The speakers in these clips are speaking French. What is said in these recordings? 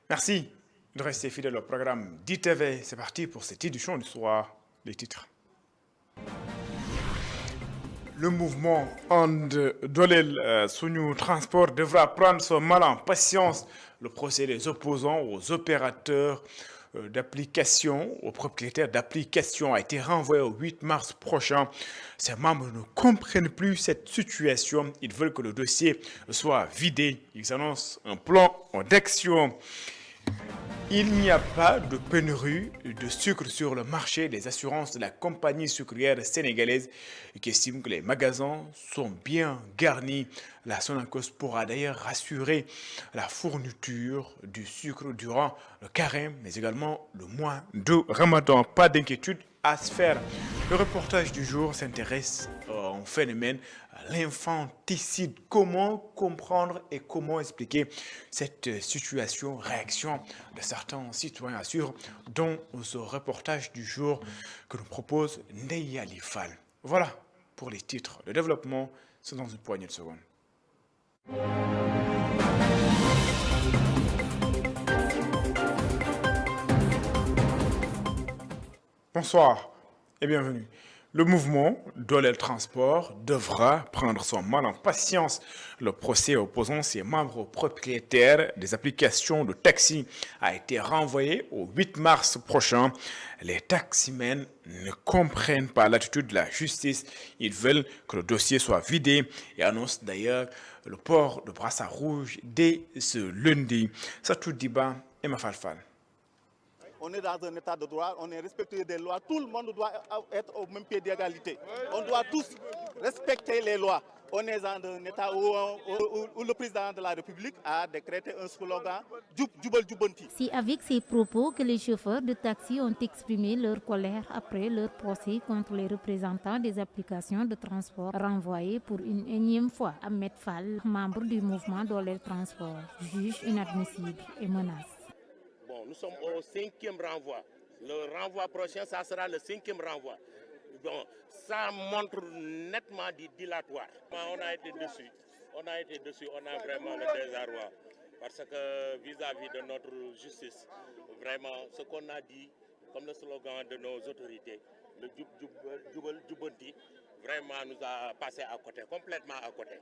Merci de rester fidèle au programme d'ITV. C'est parti pour cette édition du soir. Les titres. Le mouvement And Dolel Sunu Transport devra prendre son mal en patience. Le procès des opposants aux opérateurs d'application, aux propriétaires d'application a été renvoyé au 8 mars prochain. Ces membres ne comprennent plus cette situation. Ils veulent que le dossier soit vidé. Ils annoncent un plan d'action. Il n'y a pas de pénurie de sucre sur le marché. Les assurances de la compagnie sucrière sénégalaise qui estiment que les magasins sont bien garnis. La Sonacos pourra d'ailleurs rassurer la fourniture du sucre durant le carême, mais également le mois de Ramadan. Pas d'inquiétude à se faire. Le reportage du jour s'intéresse au phénomène l'infanticide. Comment comprendre et comment expliquer cette situation, réaction de certains citoyens assurent, dont ce reportage du jour que nous propose Ndeya Lifal. Voilà pour les titres. Le développement, c'est dans une poignée de secondes. Bonsoir et bienvenue. Le mouvement Dolel Transport devra prendre son mal en patience. Le procès opposant ses membres propriétaires des applications de taxi a été renvoyé au 8 mars prochain. Les taximens ne comprennent pas l'attitude de la justice. Ils veulent que le dossier soit vidé et annoncent d'ailleurs le port de brassard rouge dès ce lundi. Satou Diba et Mafalfal. On est dans un état de droit, on est respectueux des lois, tout le monde doit être au même pied d'égalité. On doit tous respecter les lois. On est dans un état où le président de la République a décrété un slogan Djubal Djubanti. C'est avec ces propos que les chauffeurs de taxi ont exprimé leur colère après leur procès contre les représentants des applications de transport renvoyés pour une énième fois. Ahmed Fall, membre du mouvement Dolel Transport, juge inadmissible et menace. Nous sommes au 5e renvoi. Le renvoi prochain, ça sera le 5e renvoi. Donc, ça montre nettement du dilatoire. On a été dessus. On a vraiment le désarroi. Parce que vis-à-vis de notre justice, vraiment, ce qu'on a dit, comme le slogan de nos autorités, le Djubal Djubanti, vraiment nous a passé à côté, complètement à côté.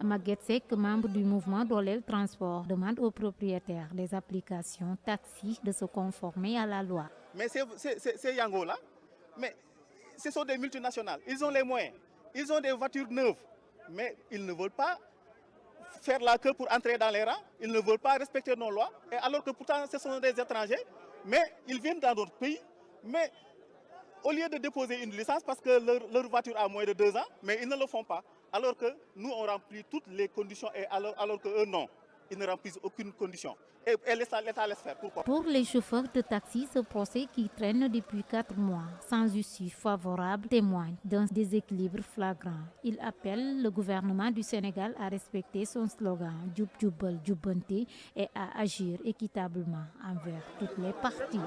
Maguette Seck, membre du mouvement Dolel Transport, demande aux propriétaires des applications taxi de se conformer à la loi. Mais ces Yango-là, mais ce sont des multinationales. Ils ont les moyens, ils ont des voitures neuves, mais ils ne veulent pas faire la queue pour entrer dans les rangs, ils ne veulent pas respecter nos lois, et alors que pourtant ce sont des étrangers, mais ils viennent dans notre pays, mais au lieu de déposer une licence parce que leur voiture a moins de 2 ans, mais ils ne le font pas. Alors que nous, on remplit toutes les conditions, et alors qu'eux, non. Ils ne remplissent aucune condition. Et l'État laisse faire. Pourquoi? Pour les chauffeurs de taxi, ce procès qui traîne depuis 4 mois, sans issue favorable, témoigne d'un déséquilibre flagrant. Il appelle le gouvernement du Sénégal à respecter son slogan Djoub Djoubal Djoubanti et à agir équitablement envers toutes les parties.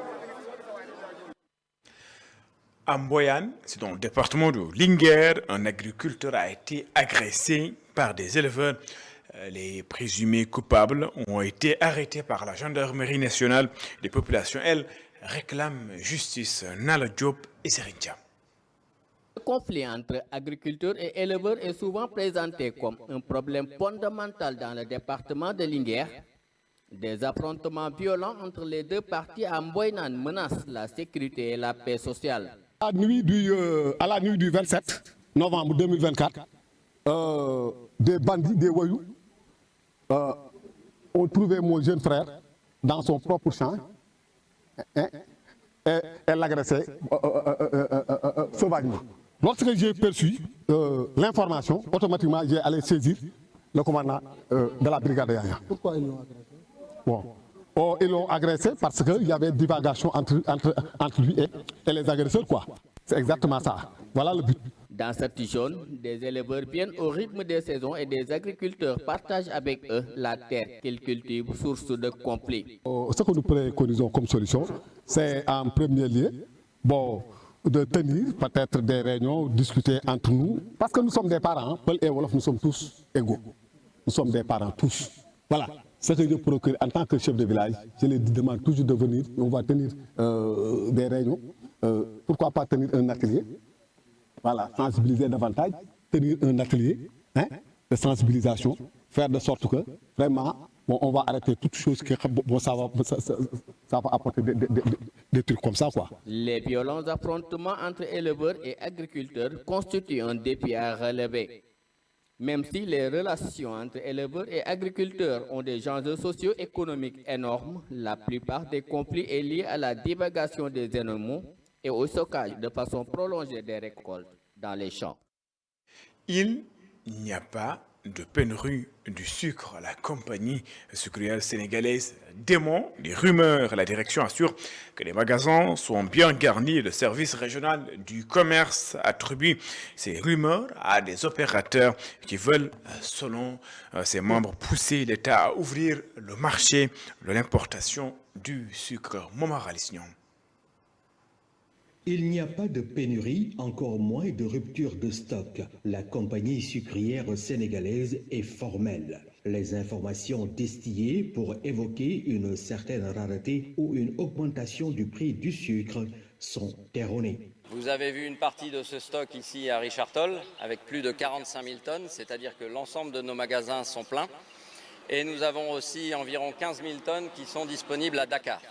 À Mboyane, c'est dans le département de Linguère, un agriculteur a été agressé par des éleveurs. Les présumés coupables ont été arrêtés par la gendarmerie nationale. Les populations, elles, réclament justice. Nala Diop et Serintia. Le conflit entre agriculteurs et éleveurs est souvent présenté comme un problème fondamental dans le département de Linguère. Des affrontements violents entre les deux parties à Mboyane menacent la sécurité et la paix sociale. À la nuit du 27 novembre 2024, des bandits, des voyous, ont trouvé mon jeune frère dans son propre champ et l'agressaient sauvagement. Lorsque j'ai perçu l'information, automatiquement j'ai allé saisir le commandant de la brigade de Yaya. Pourquoi ils l'ont agressé? Bon. Ils l'ont agressé parce qu'il y avait divagation entre lui et les agresseurs, quoi. C'est exactement ça. Voilà le but. Dans cette zone, des éleveurs viennent au rythme des saisons et des agriculteurs partagent avec eux la terre qu'ils cultivent, source de conflit. Ce que nous préconisons comme solution, c'est en premier lieu, de tenir peut-être des réunions, discuter entre nous, parce que nous sommes des parents, Peul et Wolof, nous sommes tous égaux. Nous sommes des parents tous. Voilà. Ce que je procure en tant que chef de village, je les demande toujours de venir. On va tenir des réunions. Pourquoi pas tenir un atelier? Voilà, sensibiliser davantage, tenir un atelier de sensibilisation, faire de sorte que vraiment, on va arrêter toutes choses qui ça va apporter des trucs comme ça, quoi. Les violents affrontements entre éleveurs et agriculteurs constituent un défi à relever. Même si les relations entre éleveurs et agriculteurs ont des enjeux socio-économiques énormes, la plupart des conflits est lié à la divagation des animaux et au stockage de façon prolongée des récoltes dans les champs. Il n'y a pas de pénurie du sucre. La compagnie sucrière sénégalaise dément les rumeurs. La direction assure que les magasins sont bien garnis. Le service régional du commerce attribue ces rumeurs à des opérateurs qui veulent, selon ses membres, pousser l'État à ouvrir le marché de l'importation du sucre. Momar Alissignon. Il n'y a pas de pénurie, encore moins de rupture de stock. La compagnie sucrière sénégalaise est formelle. Les informations distillées pour évoquer une certaine rareté ou une augmentation du prix du sucre sont erronées. Vous avez vu une partie de ce stock ici à Richard-Toll avec plus de 45 000 tonnes, c'est-à-dire que l'ensemble de nos magasins sont pleins. Et nous avons aussi environ 15 000 tonnes qui sont disponibles à Dakar.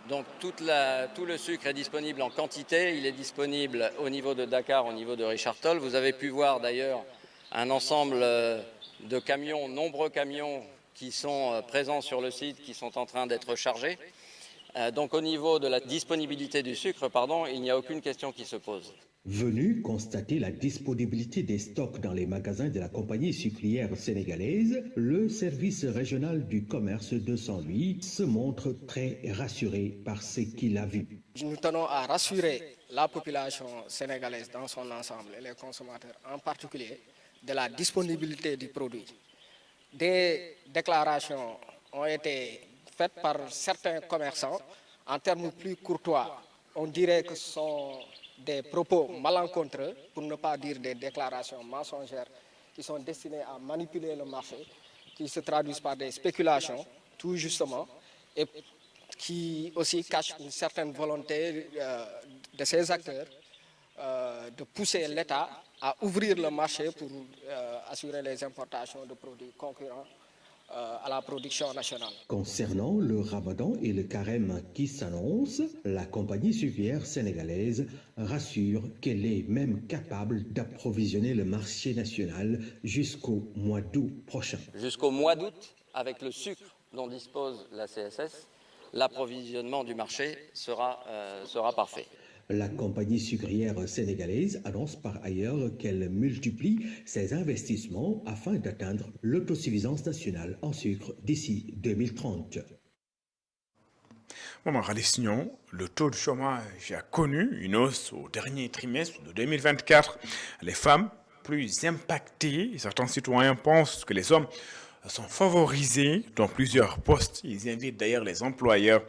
Donc tout le sucre est disponible en quantité, il est disponible au niveau de Dakar, au niveau de Richard-Toll. Vous avez pu voir d'ailleurs un ensemble de camions, nombreux camions qui sont présents sur le site, qui sont en train d'être chargés. Donc au niveau de la disponibilité du sucre, il n'y a aucune question qui se pose. Venu constater la disponibilité des stocks dans les magasins de la compagnie sucrière sénégalaise, le service régional du commerce de Saint-Louis se montre très rassuré par ce qu'il a vu. Nous tenons à rassurer la population sénégalaise dans son ensemble et les consommateurs en particulier de la disponibilité du produit. Des déclarations ont été faites par certains commerçants en termes plus courtois. On dirait que ce sont des propos malencontreux, pour ne pas dire des déclarations mensongères qui sont destinées à manipuler le marché, qui se traduisent par des spéculations, tout justement, et qui aussi cachent une certaine volonté de ces acteurs de pousser l'État à ouvrir le marché pour assurer les importations de produits concurrents à la production nationale. Concernant le Ramadan et le carême qui s'annonce, la compagnie sucrière sénégalaise rassure qu'elle est même capable d'approvisionner le marché national jusqu'au mois d'août prochain. Jusqu'au mois d'août, avec le sucre dont dispose la CSS, l'approvisionnement du marché sera parfait. La compagnie sucrière sénégalaise annonce par ailleurs qu'elle multiplie ses investissements afin d'atteindre l'autosuffisance nationale en sucre d'ici 2030. Momar Alissignon, le taux de chômage a connu une hausse au dernier trimestre de 2024. Les femmes plus impactées, certains citoyens pensent que les hommes sont favorisés dans plusieurs postes. Ils invitent d'ailleurs les employeurs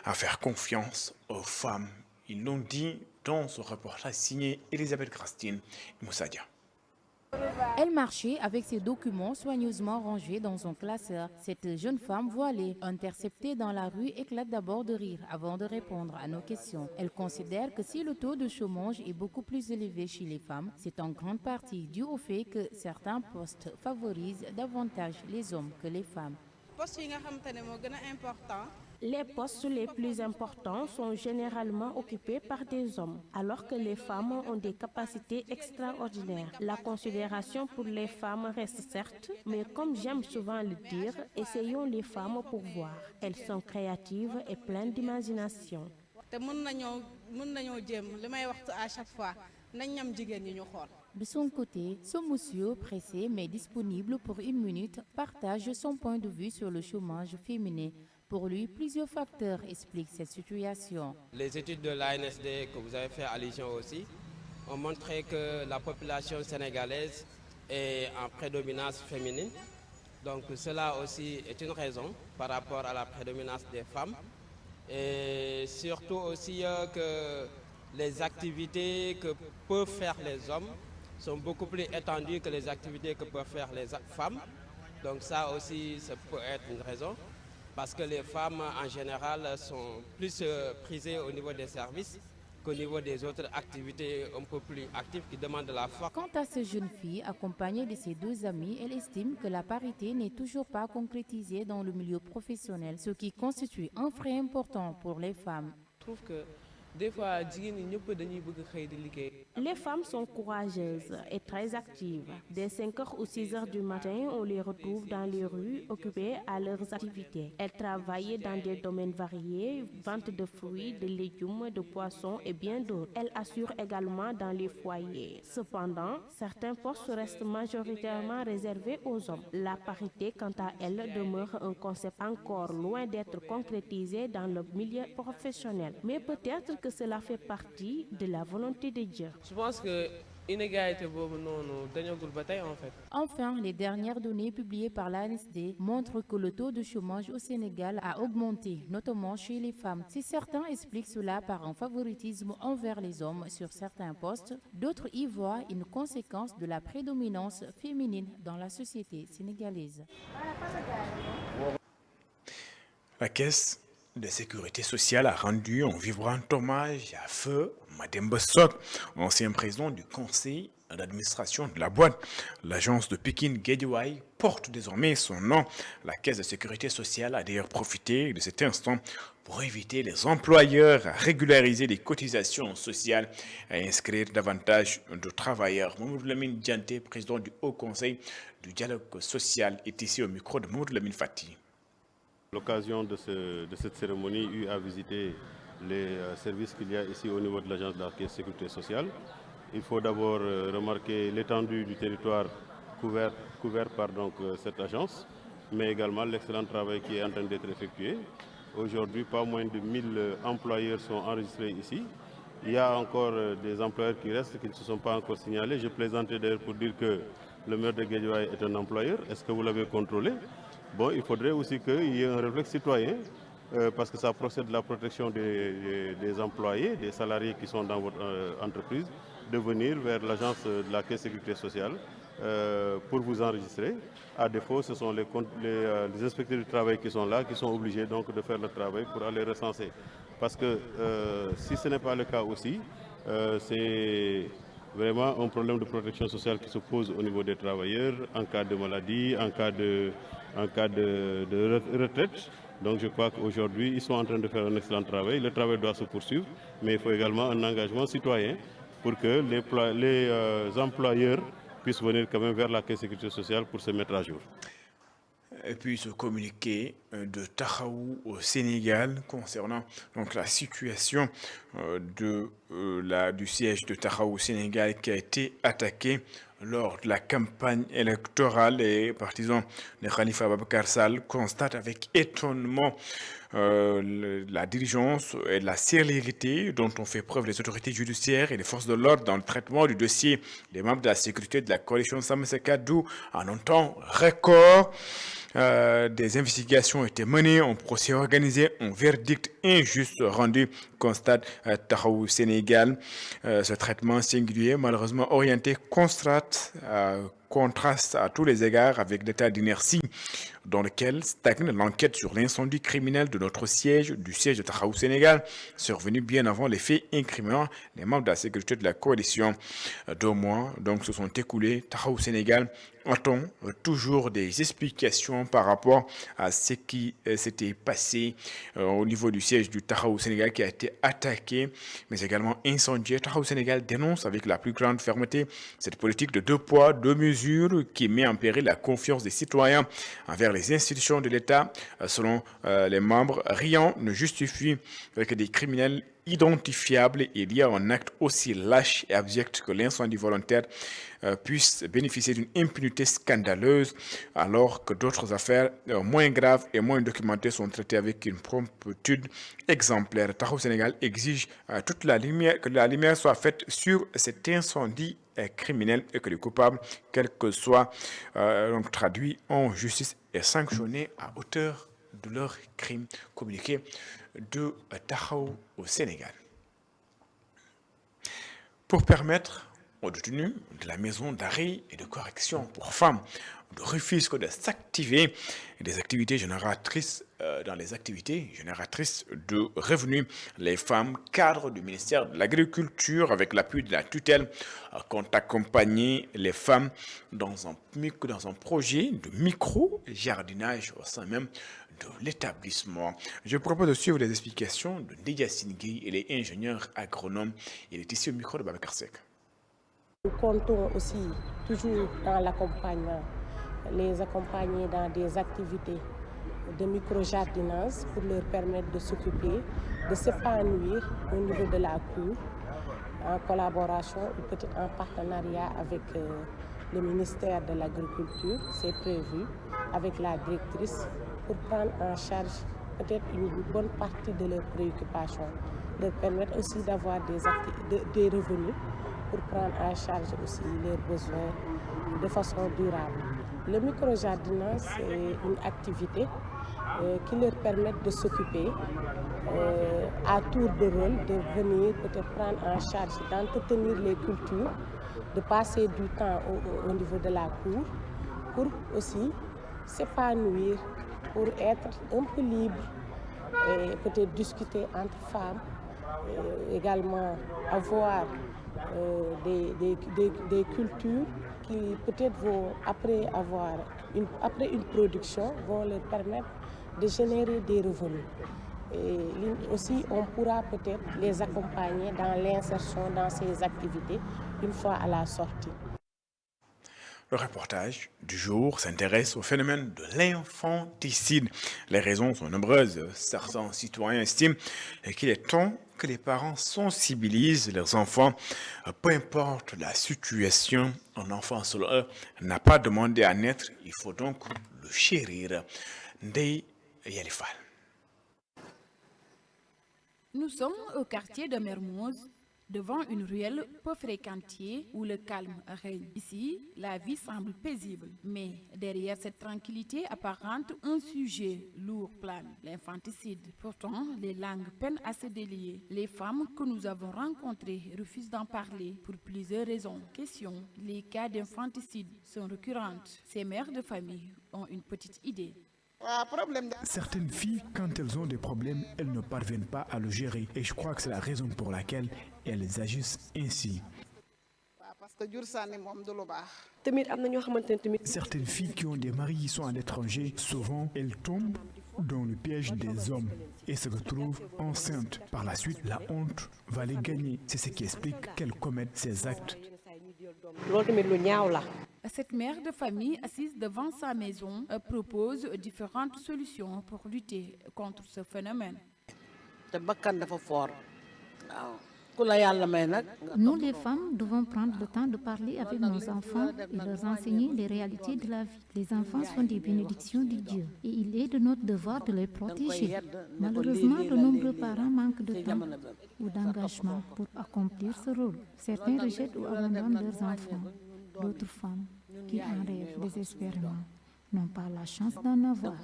à faire confiance aux femmes. Ils l'ont dit dans ce reportage signé Elisabeth Christine Moussadia. Elle marchait avec ses documents soigneusement rangés dans un classeur. Cette jeune femme voilée, interceptée dans la rue, éclate d'abord de rire avant de répondre à nos questions. Elle considère que si le taux de chômage est beaucoup plus élevé chez les femmes, c'est en grande partie dû au fait que certains postes favorisent davantage les hommes que les femmes. Les postes les plus importants sont généralement occupés par des hommes, alors que les femmes ont des capacités extraordinaires. La considération pour les femmes reste certes, mais comme j'aime souvent le dire, essayons les femmes pour voir. Elles sont créatives et pleines d'imagination. De son côté, ce monsieur, pressé mais disponible pour une minute, partage son point de vue sur le chômage féminin. Pour lui, plusieurs facteurs expliquent cette situation. Les études de l'ANSD que vous avez fait allusion aussi ont montré que la population sénégalaise est en prédominance féminine. Donc cela aussi est une raison par rapport à la prédominance des femmes. Et surtout aussi que les activités que peuvent faire les hommes sont beaucoup plus étendues que les activités que peuvent faire les femmes. Donc ça aussi, ça peut être une raison, parce que les femmes en général sont plus prisées au niveau des services qu'au niveau des autres activités un peu plus actives qui demandent de la force. Quant à cette jeune fille, accompagnée de ses deux amis, elle estime que la parité n'est toujours pas concrétisée dans le milieu professionnel, ce qui constitue un frein important pour les femmes. Je trouve que des fois, les femmes sont courageuses et très actives. Dès 5h ou 6h du matin, on les retrouve dans les rues, occupées à leurs activités. Elles travaillent dans des domaines variés, vente de fruits, de légumes, de poissons et bien d'autres. Elles assurent également dans les foyers. Cependant, certains postes restent majoritairement réservés aux hommes. La parité, quant à elle, demeure un concept encore loin d'être concrétisé dans le milieu professionnel. Mais peut-être que cela fait partie de la volonté de Dieu. Je pense que l'inégalité en fait. Enfin, les dernières données publiées par l'ANSD montrent que le taux de chômage au Sénégal a augmenté, notamment chez les femmes. Si certains expliquent cela par un favoritisme envers les hommes sur certains postes, d'autres y voient une conséquence de la prédominance féminine dans la société sénégalaise. La Caisse de sécurité sociale a rendu un vibrant hommage à Feu Mademba Sok, ancien président du conseil d'administration de la boîte. L'agence de Pékin Guédiawaye porte désormais son nom. La Caisse de sécurité sociale a d'ailleurs profité de cet instant pour inviter les employeurs à régulariser les cotisations sociales et à inscrire davantage de travailleurs. Mamoudou Lamine Dianté, président du Haut Conseil du dialogue social, est ici au micro de Mamoudou Lamine Fati. L'occasion de cette cérémonie eut à visiter les services qu'il y a ici au niveau de l'agence de la Caisse de sécurité sociale. Il faut d'abord remarquer l'étendue du territoire couvert par cette agence, mais également l'excellent travail qui est en train d'être effectué. Aujourd'hui, pas moins de 1000 employeurs sont enregistrés ici. Il y a encore des employeurs qui restent, qui ne se sont pas encore signalés. Je plaisantais d'ailleurs pour dire que le maire de Guédiawaye est un employeur. Est-ce que vous l'avez contrôlé? Bon, il faudrait aussi qu'il y ait un réflexe citoyen, parce que ça procède de la protection des employés, des salariés qui sont dans votre entreprise, de venir vers l'agence de la Caisse de sécurité sociale pour vous enregistrer. À défaut, ce sont les inspecteurs du travail qui sont là, qui sont obligés donc de faire le travail pour aller recenser. Parce que si ce n'est pas le cas aussi, c'est vraiment un problème de protection sociale qui se pose au niveau des travailleurs en cas de maladie, en cas de retraite. Donc je crois qu'aujourd'hui, ils sont en train de faire un excellent travail. Le travail doit se poursuivre, mais il faut également un engagement citoyen pour que les employeurs puissent venir quand même vers la Caisse de sécurité sociale pour se mettre à jour. Et puis ce communiqué de Taxawu au Sénégal concernant donc la situation du siège de Taxawu au Sénégal qui a été attaqué lors de la campagne électorale. Les partisans de Khalifa Ababacar Sall constatent avec étonnement la diligence et la célérité dont ont fait preuve les autorités judiciaires et les forces de l'ordre dans le traitement du dossier des membres de la sécurité de la coalition Sàmm Sa Kàddu en un temps record. Des investigations ont été menées, un procès organisé, un verdict injuste rendu, constate Taxawu Sénégal. Ce traitement singulier, malheureusement orienté, contraste à tous les égards avec l'état d'inertie dans lequel stagne l'enquête sur l'incendie criminel de notre siège, du siège de Taxawu Sénégal, survenu bien avant les faits incriminant les membres de la sécurité de la coalition. 2 mois donc se sont écoulés. Taxawu Sénégal attend toujours des explications par rapport à ce qui s'était passé au niveau du siège du Taxawu Sénégal qui a été attaqué, mais également incendié. Taxawu Sénégal dénonce avec la plus grande fermeté cette politique de 2 poids, 2 mesures qui met en péril la confiance des citoyens envers les institutions de l'État. Selon les membres, rien ne justifie que des criminels identifiables et liés à un acte aussi lâche et abject que l'incendie volontaire puissent bénéficier d'une impunité scandaleuse, alors que d'autres affaires moins graves et moins documentées sont traitées avec une promptitude exemplaire. Taxawu Sénégal exige que la lumière soit faite sur cet incendie criminel et que les coupables, quels que soient, traduits en justice et sanctionnés à hauteur de leurs crimes. Communiqué de Taxawu au Sénégal. Pour permettre aux détenus de la maison d'arrêt et de correction pour femmes de Rufisque de s'activer des activités génératrices dans les activités génératrices de revenus. Les femmes cadres du ministère de l'Agriculture, avec l'appui de la tutelle, comptent accompagner les femmes dans un projet de micro-jardinage au sein même de l'établissement. Je propose de suivre les explications de Ndiassine Gueye et les ingénieurs agronomes. Il est ici au micro de Babacar Seck. Nous comptons aussi toujours dans l'accompagnement, les accompagner dans des activités de micro-jardinage pour leur permettre de s'occuper, de s'épanouir au niveau de la cour, en collaboration ou peut-être en partenariat avec le ministère de l'Agriculture. C'est prévu avec la directrice pour prendre en charge peut-être une bonne partie de leurs préoccupations, leur permettre aussi d'avoir des revenus pour prendre en charge aussi leurs besoins de façon durable. Le micro-jardinage, c'est une activité qui leur permet de s'occuper à tour de rôle, de venir peut-être prendre en charge, d'entretenir les cultures, de passer du temps au niveau de la cour, pour aussi s'épanouir, pour être un peu libre et peut-être discuter entre femmes, également avoir des cultures qui peut-être vont, après une production, vont leur permettre de générer des revenus. Et aussi, on pourra peut-être les accompagner dans l'insertion dans ces activités une fois à la sortie. Le reportage du jour s'intéresse au phénomène de l'infanticide. Les raisons sont nombreuses. Certains citoyens estiment qu'il est temps que les parents sensibilisent leurs enfants. Peu importe la situation, un enfant selon eux n'a pas demandé à naître. Il faut donc le chérir. Ndeye Yalifal. Nous sommes au quartier de Mermoz, devant une ruelle peu fréquentée où le calme règne. Ici, la vie semble paisible, mais derrière cette tranquillité apparente, un sujet lourd plane, l'infanticide. Pourtant, les langues peinent à se délier. Les femmes que nous avons rencontrées refusent d'en parler pour plusieurs raisons. Question, les cas d'infanticide sont récurrentes. Ces mères de famille ont une petite idée. Certaines filles, quand elles ont des problèmes, elles ne parviennent pas à le gérer. Et je crois que c'est la raison pour laquelle elles agissent ainsi. Certaines filles qui ont des maris qui sont à l'étranger, souvent elles tombent dans le piège des hommes et se retrouvent enceintes. Par la suite, la honte va les gagner. C'est ce qui explique qu'elles commettent ces actes. Cette mère de famille assise devant sa maison propose différentes solutions pour lutter contre ce phénomène. Nous, les femmes, devons prendre le temps de parler avec nos enfants et leur enseigner les réalités de la vie. Les enfants sont des bénédictions de Dieu et il est de notre devoir de les protéger. Malheureusement, de nombreux parents manquent de temps ou d'engagement pour accomplir ce rôle. Certains rejettent ou abandonnent leurs enfants. D'autres femmes qui en rêvent désespérément n'ont pas la chance d'en avoir.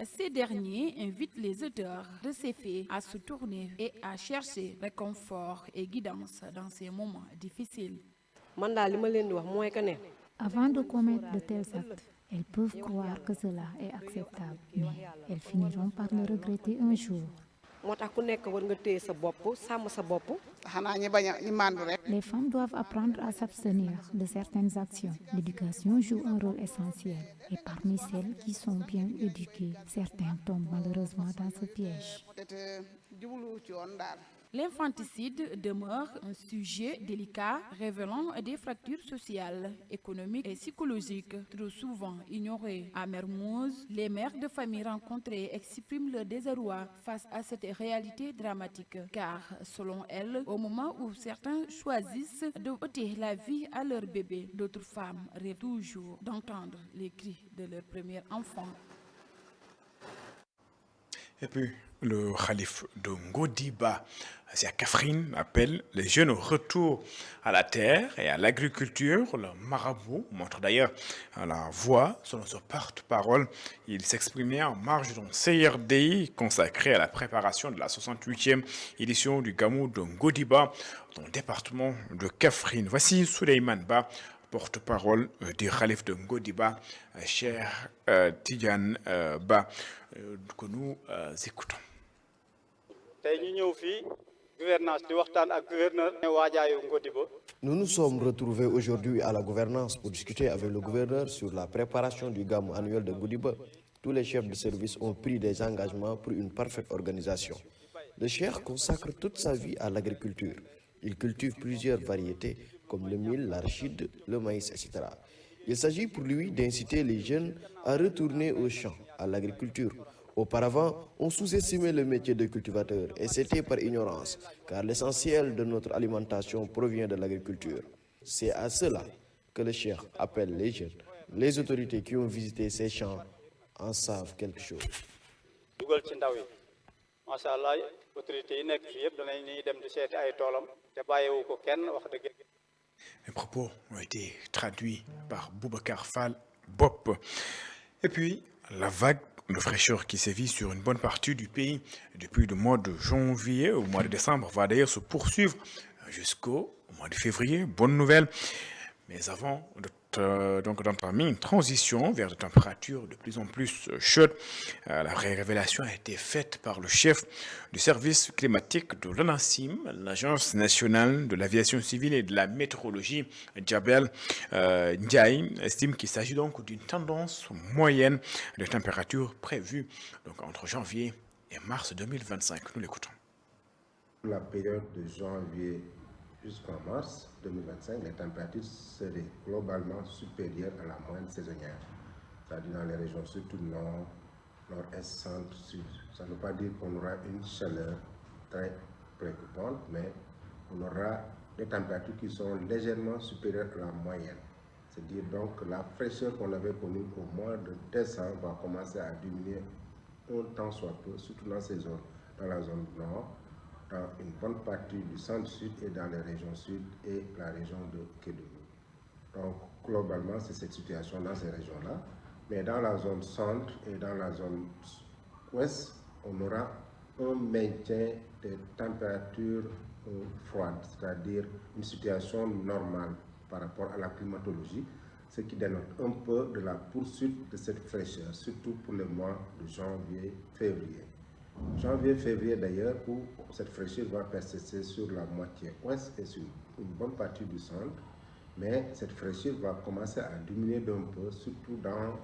Ces derniers invitent les auteurs de ces faits à se tourner et à chercher réconfort et guidance dans ces moments difficiles. Avant de commettre de tels actes, elles peuvent croire que cela est acceptable, mais elles finiront par le regretter un jour. Les femmes doivent apprendre à s'abstenir de certaines actions. L'éducation joue un rôle essentiel et parmi celles qui sont bien éduquées, certains tombent malheureusement dans ce piège. L'infanticide demeure un sujet délicat révélant des fractures sociales, économiques et psychologiques trop souvent ignorées. À Mermoz, les mères de famille rencontrées expriment leur désarroi face à cette réalité dramatique, car selon elles, au moment où certains choisissent de ôter la vie à leur bébé, d'autres femmes rêvent toujours d'entendre les cris de leur premier enfant. Et puis, le calife de Ngodiba, c'est à Kaffrine, appelle les jeunes au retour à la terre et à l'agriculture. Le marabout montre d'ailleurs la voie, selon son porte-parole. Il s'exprimait en marge d'un CRDI consacré à la préparation de la 68e édition du Gamou de Ngodiba, dans le département de Kaffrine. Voici Souleymane Ba, porte-parole du calife de Ngodiba, cher Tidiane Ba, que nous écoutons. Nous nous sommes retrouvés aujourd'hui à la gouvernance pour discuter avec le gouverneur sur la préparation du Gamou annuel de Ngodiba. Tous les chefs de service ont pris des engagements pour une parfaite organisation. Le cheikh consacre toute sa vie à l'agriculture. Il cultive plusieurs variétés comme le mil, l'arachide, le maïs, etc. Il s'agit pour lui d'inciter les jeunes à retourner aux champs, à l'agriculture. Auparavant, on sous-estimait le métier de cultivateur et c'était par ignorance, car l'essentiel de notre alimentation provient de l'agriculture. C'est à cela que le cheikh appelle les jeunes. Les autorités qui ont visité ces champs en savent quelque chose. Les propos ont été traduits par Boubacar Fall Bop. Et puis, la vague de fraîcheur qui sévit sur une bonne partie du pays depuis le mois de janvier au mois de décembre va d'ailleurs se poursuivre jusqu'au mois de février. Bonne nouvelle. Mais avant d'entamer une transition vers des températures de plus en plus chaudes, la révélation a été faite par le chef du service climatique de l'ANACIM, l'Agence nationale de l'aviation civile et de la météorologie, Djabel Ndiaye, estime qu'il s'agit donc d'une tendance moyenne de température prévue donc entre janvier et mars 2025. Nous l'écoutons. La période de janvier jusqu'en mars 2025, les températures seraient globalement supérieures à la moyenne saisonnière, c'est-à-dire dans les régions surtout nord, nord-est, centre, sud. Ça ne veut pas dire qu'on aura une chaleur très préoccupante, mais on aura des températures qui sont légèrement supérieures à la moyenne. C'est-à-dire donc que la fraîcheur qu'on avait connue au mois de décembre va commencer à diminuer un tant soit peu, surtout dans ces zones, dans la zone nord, dans une bonne partie du centre-sud et dans les régions sud et la région de Kédougou. Donc, globalement, c'est cette situation dans ces régions-là. Mais dans la zone centre et dans la zone ouest, on aura un maintien des températures froides, c'est-à-dire une situation normale par rapport à la climatologie, ce qui dénote un peu de la poursuite de cette fraîcheur, surtout pour les mois de janvier-février. Janvier-février d'ailleurs, où cette fraîcheur va persister sur la moitié ouest et sur une bonne partie du centre, mais cette fraîcheur va commencer à diminuer d'un peu, surtout dans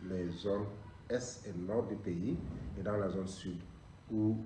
les zones est et nord du pays et dans la zone sud, où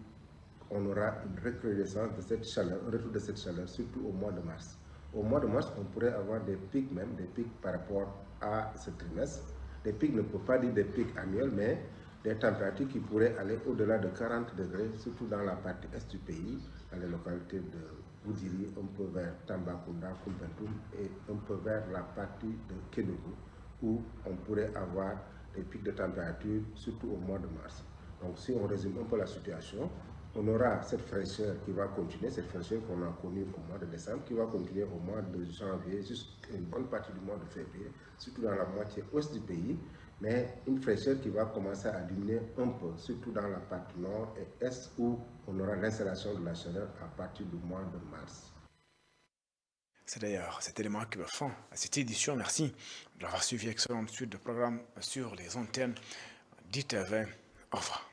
on aura une recrudescence de cette chaleur, un retour de cette chaleur, surtout au mois de mars. Au mois de mars, on pourrait avoir des pics même, des pics par rapport à ce trimestre. Des pics ne peut pas dire des pics annuels, mais des températures qui pourraient aller au-delà de 40 degrés, surtout dans la partie est du pays, dans les localités de Goudiri, un peu vers Tambacounda, Koumpentoum et un peu vers la partie de Kédougou, où on pourrait avoir des pics de température, surtout au mois de mars. Donc si on résume un peu la situation, on aura cette fraîcheur qui va continuer, cette fraîcheur qu'on a connue au mois de décembre, qui va continuer au mois de janvier jusqu'à une bonne partie du mois de février, surtout dans la moitié ouest du pays, mais une fraîcheur qui va commencer à diminuer un peu, surtout dans la partie nord et est où on aura l'installation de la chaleur à partir du mois de mars. C'est d'ailleurs cet élément qui me fend à cette édition. Merci d'avoir suivi excellente suite de programmes sur les antennes d'ITV. Au revoir.